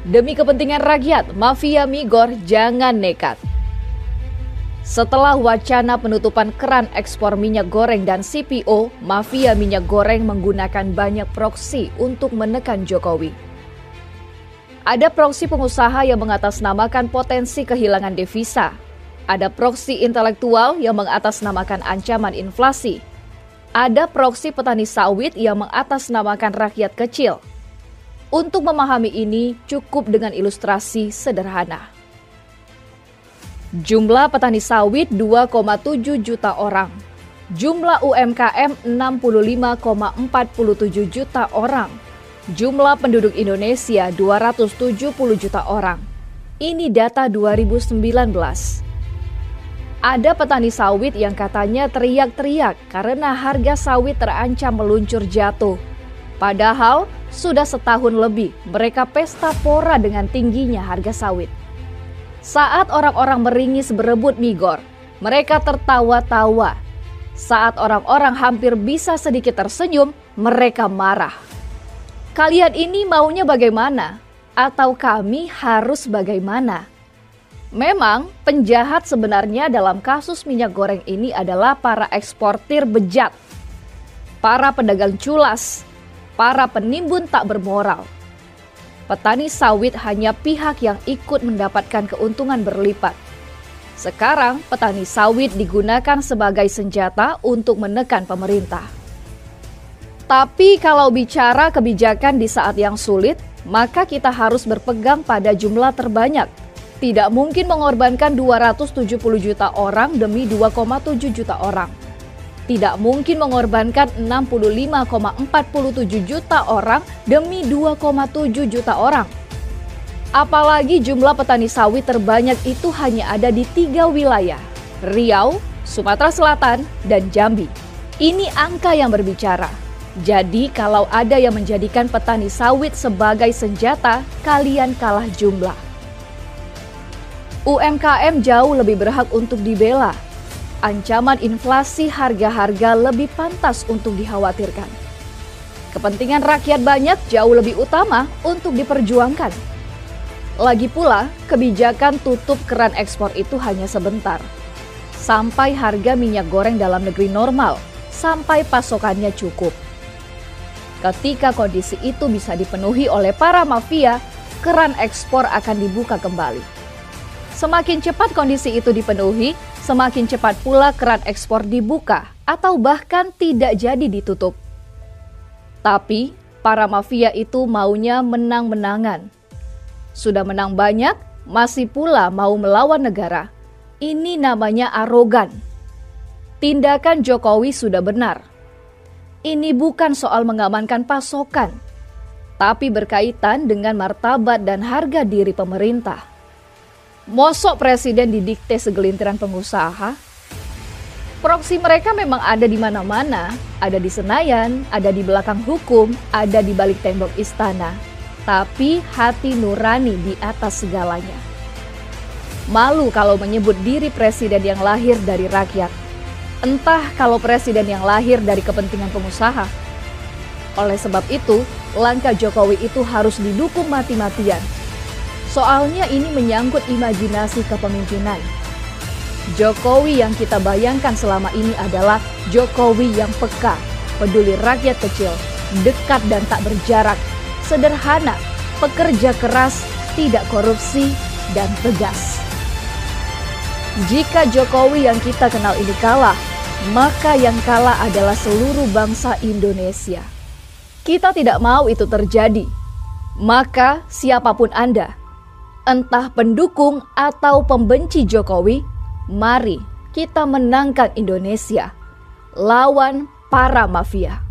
Demi kepentingan rakyat, mafia Migor jangan nekat. Setelah wacana penutupan keran ekspor minyak goreng dan CPO, mafia minyak goreng menggunakan banyak proksi untuk menekan Jokowi. Ada proksi pengusaha yang mengatasnamakan potensi kehilangan devisa. Ada proksi intelektual yang mengatasnamakan ancaman inflasi. Ada proksi petani sawit yang mengatasnamakan rakyat kecil. Untuk memahami ini cukup dengan ilustrasi sederhana. Jumlah petani sawit 2,7 juta orang. Jumlah UMKM 65,47 juta orang. Jumlah penduduk Indonesia 270 juta orang. Ini data 2019. Ada petani sawit yang katanya teriak-teriak karena harga sawit terancam meluncur jatuh. Padahal sudah setahun lebih mereka pesta pora dengan tingginya harga sawit. Saat orang-orang meringis berebut Migor, mereka tertawa-tawa. Saat orang-orang hampir bisa sedikit tersenyum, mereka marah. Kalian ini maunya bagaimana? Atau kami harus bagaimana? Memang penjahat sebenarnya dalam kasus minyak goreng ini adalah para eksportir bejat, para pedagang culas, para penimbun tak bermoral. Petani sawit hanya pihak yang ikut mendapatkan keuntungan berlipat. Sekarang petani sawit digunakan sebagai senjata untuk menekan pemerintah. Tapi kalau bicara kebijakan di saat yang sulit, maka kita harus berpegang pada jumlah terbanyak. Tidak mungkin mengorbankan 270 juta orang demi 2,7 juta orang. Tidak mungkin mengorbankan 65,47 juta orang demi 2,7 juta orang. Apalagi jumlah petani sawit terbanyak itu hanya ada di 3 wilayah, Riau, Sumatera Selatan, dan Jambi. Ini angka yang berbicara. Jadi kalau ada yang menjadikan petani sawit sebagai senjata, kalian kalah jumlah. UMKM jauh lebih berhak untuk dibela. Ancaman inflasi harga-harga lebih pantas untuk dikhawatirkan. Kepentingan rakyat banyak jauh lebih utama untuk diperjuangkan. Lagi pula, kebijakan tutup keran ekspor itu hanya sebentar. Sampai harga minyak goreng dalam negeri normal, sampai pasokannya cukup. Ketika kondisi itu bisa dipenuhi oleh para mafia, keran ekspor akan dibuka kembali. Semakin cepat kondisi itu dipenuhi, semakin cepat pula keran ekspor dibuka atau bahkan tidak jadi ditutup. Tapi para mafia itu maunya menang-menangan. Sudah menang banyak, masih pula mau melawan negara. Ini namanya arogan. Tindakan Jokowi sudah benar. Ini bukan soal mengamankan pasokan, tapi berkaitan dengan martabat dan harga diri pemerintah. Mosok presiden didikte segelintiran pengusaha? Proksi mereka memang ada di mana-mana, ada di Senayan, ada di belakang hukum, ada di balik tembok istana. Tapi hati nurani di atas segalanya. Malu kalau menyebut diri presiden yang lahir dari rakyat. Entah kalau presiden yang lahir dari kepentingan pengusaha. Oleh sebab itu, langkah Jokowi itu harus didukung mati-matian. Soalnya ini menyangkut imajinasi kepemimpinan. Jokowi yang kita bayangkan selama ini adalah Jokowi yang peka, peduli rakyat kecil, dekat dan tak berjarak, sederhana, pekerja keras, tidak korupsi, dan tegas. Jika Jokowi yang kita kenal ini kalah, maka yang kalah adalah seluruh bangsa Indonesia. Kita tidak mau itu terjadi. Maka siapapun Anda, entah pendukung atau pembenci Jokowi, mari kita menangkan Indonesia lawan para mafia.